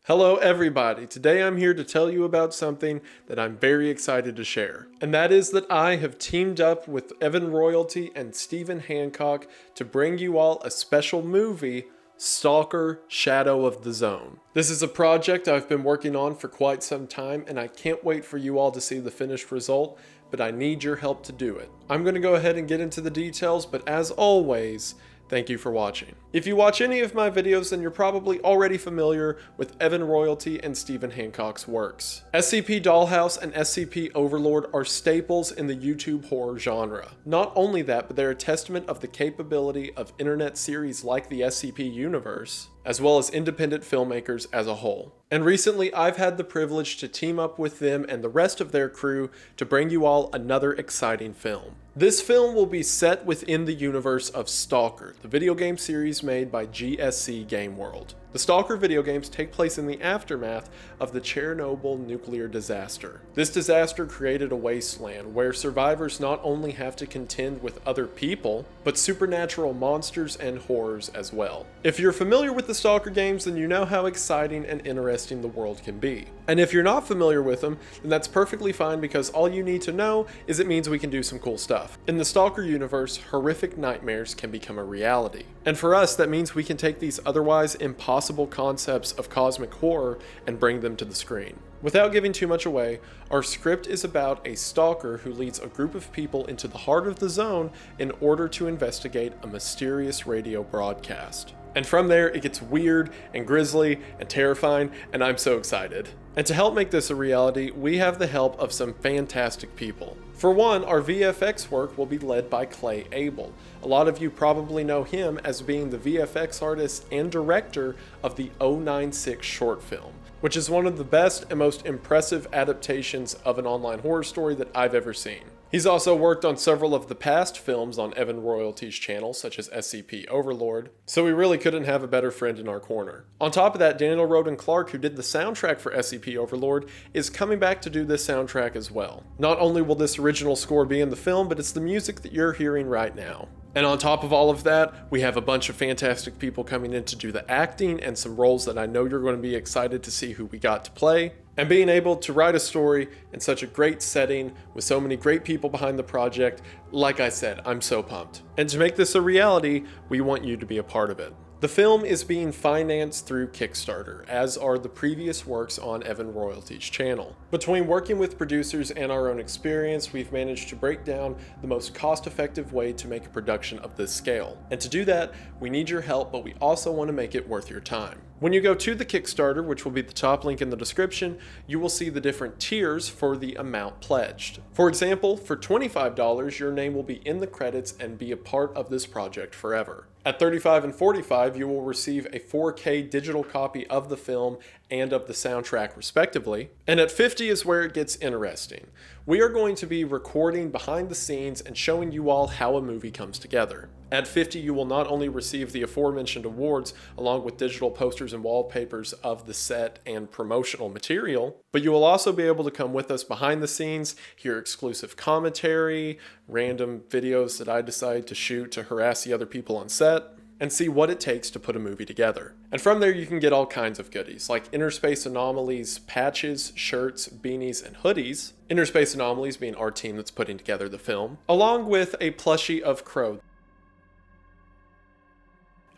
Hello everybody, today I'm here to tell you about something that I'm very excited to share. And that is that I have teamed up with Evan Royalty and Stephen Hancock to bring you all a special movie, S.T.A.L.K.E.R. Shadow of the Zone. This is a project I've been working on for quite some time and I can't wait for you all to see the finished result, but I need your help to do it. I'm going to go ahead and get into the details, but as always, thank you for watching. If you watch any of my videos, then you're probably already familiar with Evan Royalty and Stephen Hancock's works. SCP Dollhouse and SCP Overlord are staples in the YouTube horror genre. Not only that, but they're a testament of the capability of internet series like the SCP universe, as well as independent filmmakers as a whole. And recently, I've had the privilege to team up with them and the rest of their crew to bring you all another exciting film. This film will be set within the universe of S.T.A.L.K.E.R, the video game series made by GSC Game World. The S.T.A.L.K.E.R video games take place in the aftermath of the Chernobyl nuclear disaster. This disaster created a wasteland where survivors not only have to contend with other people, but supernatural monsters and horrors as well. If you're familiar with the S.T.A.L.K.E.R games, then you know how exciting and interesting the world can be. And if you're not familiar with them, then that's perfectly fine because all you need to know is it means we can do some cool stuff. In the S.T.A.L.K.E.R universe, horrific nightmares can become a reality. And for us, that means we can take these otherwise impossible concepts of cosmic horror and bring them to the screen. Without giving too much away, our script is about a stalker who leads a group of people into the heart of the zone in order to investigate a mysterious radio broadcast. And from there, it gets weird and grisly and terrifying, and I'm so excited. And to help make this a reality, we have the help of some fantastic people. For one, our VFX work will be led by Clay Abel. A lot of you probably know him as being the VFX artist and director of the 096 short film, which is one of the best and most impressive adaptations of an online horror story that I've ever seen. He's also worked on several of the past films on Evan Royalty's channel, such as SCP Overlord, so we really couldn't have a better friend in our corner. On top of that, Daniel Roden Clark, who did the soundtrack for SCP Overlord, is coming back to do this soundtrack as well. Not only will this original score be in the film, but it's the music that you're hearing right now. And on top of all of that, we have a bunch of fantastic people coming in to do the acting and some roles that I know you're going to be excited to see who we got to play. And being able to write a story in such a great setting with so many great people behind the project, like I said, I'm so pumped. And to make this a reality, we want you to be a part of it. The film is being financed through Kickstarter, as are the previous works on Evan Royalty's channel. Between working with producers and our own experience, we've managed to break down the most cost-effective way to make a production of this scale. And to do that, we need your help, but we also want to make it worth your time. When you go to the Kickstarter, which will be the top link in the description, you will see the different tiers for the amount pledged. For example, for $25, your name will be in the credits and be a part of this project forever. At $35 and $45, you will receive a 4K digital copy of the film and of the soundtrack respectively. And at $50 is where it gets interesting. We are going to be recording behind the scenes and showing you all how a movie comes together. At $50, you will not only receive the aforementioned awards along with digital posters and wallpapers of the set and promotional material, but you will also be able to come with us behind the scenes, hear exclusive commentary, random videos that I decide to shoot to harass the other people on set, and see what it takes to put a movie together. And from there you can get all kinds of goodies, like Interspace Anomalies patches, shirts, beanies, and hoodies. Interspace Anomalies being our team that's putting together the film, along with a plushie of Crow.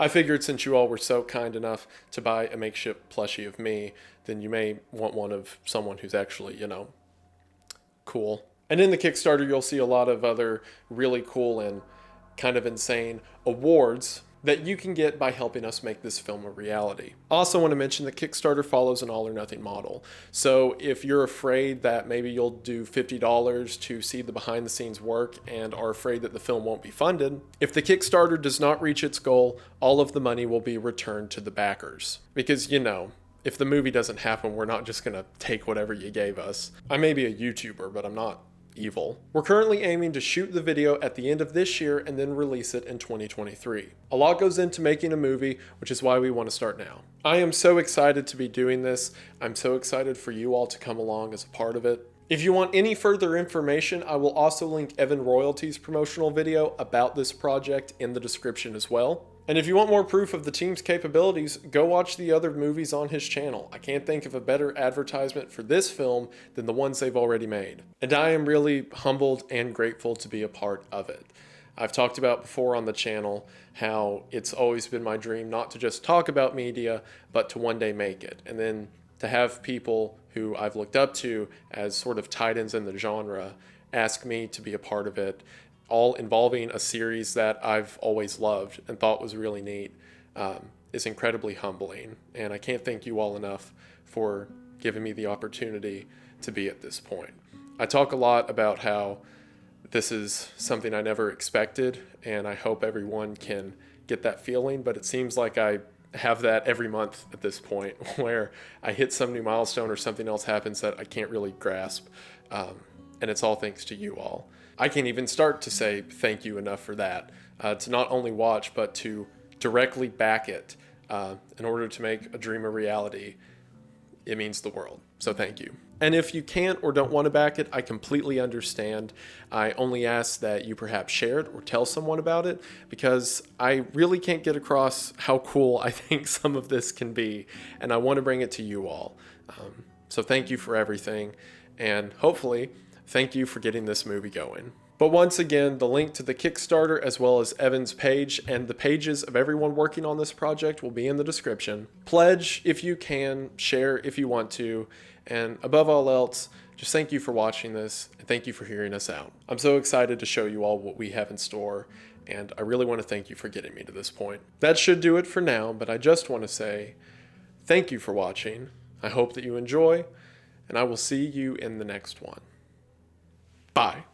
I figured since you all were so kind enough to buy a makeshift plushie of me, then you may want one of someone who's actually, cool. And in the Kickstarter, you'll see a lot of other really cool and kind of insane awards that you can get by helping us make this film a reality. I also want to mention that Kickstarter follows an all or nothing model. So if you're afraid that maybe you'll do $50 to see the behind the scenes work and are afraid that the film won't be funded, if the Kickstarter does not reach its goal, all of the money will be returned to the backers. Because, if the movie doesn't happen, we're not just gonna take whatever you gave us. I may be a YouTuber, but I'm not evil. We're currently aiming to shoot the video at the end of this year and then release it in 2023. A lot goes into making a movie, which is why we want to start now. I am so excited to be doing this. I'm so excited for you all to come along as a part of it. If you want any further information, I will also link Evan Royalty's promotional video about this project in the description as well. And if you want more proof of the team's capabilities, go watch the other movies on his channel. I can't think of a better advertisement for this film than the ones they've already made. And I am really humbled and grateful to be a part of it. I've talked about before on the channel how it's always been my dream not to just talk about media, but to one day make it. And then to have people who I've looked up to as sort of titans in the genre ask me to be a part of it, all involving a series that I've always loved and thought was really neat, is incredibly humbling. And I can't thank you all enough for giving me the opportunity to be at this point. I talk a lot about how this is something I never expected, and I hope everyone can get that feeling, but it seems like I have that every month at this point where I hit some new milestone or something else happens that I can't really grasp, and it's all thanks to you all. I can't even start to say thank you enough for that, to not only watch, but to directly back it in order to make a dream a reality. It means the world. So thank you. And if you can't or don't want to back it, I completely understand. I only ask that you perhaps share it or tell someone about it, because I really can't get across how cool I think some of this can be, and I want to bring it to you all. So thank you for everything, and hopefully, thank you for getting this movie going. But once again, the link to the Kickstarter as well as Evan's page and the pages of everyone working on this project will be in the description. Pledge if you can, share if you want to, and above all else, just thank you for watching this and thank you for hearing us out. I'm so excited to show you all what we have in store, and I really want to thank you for getting me to this point. That should do it for now, but I just want to say thank you for watching. I hope that you enjoy, and I will see you in the next one. Bye.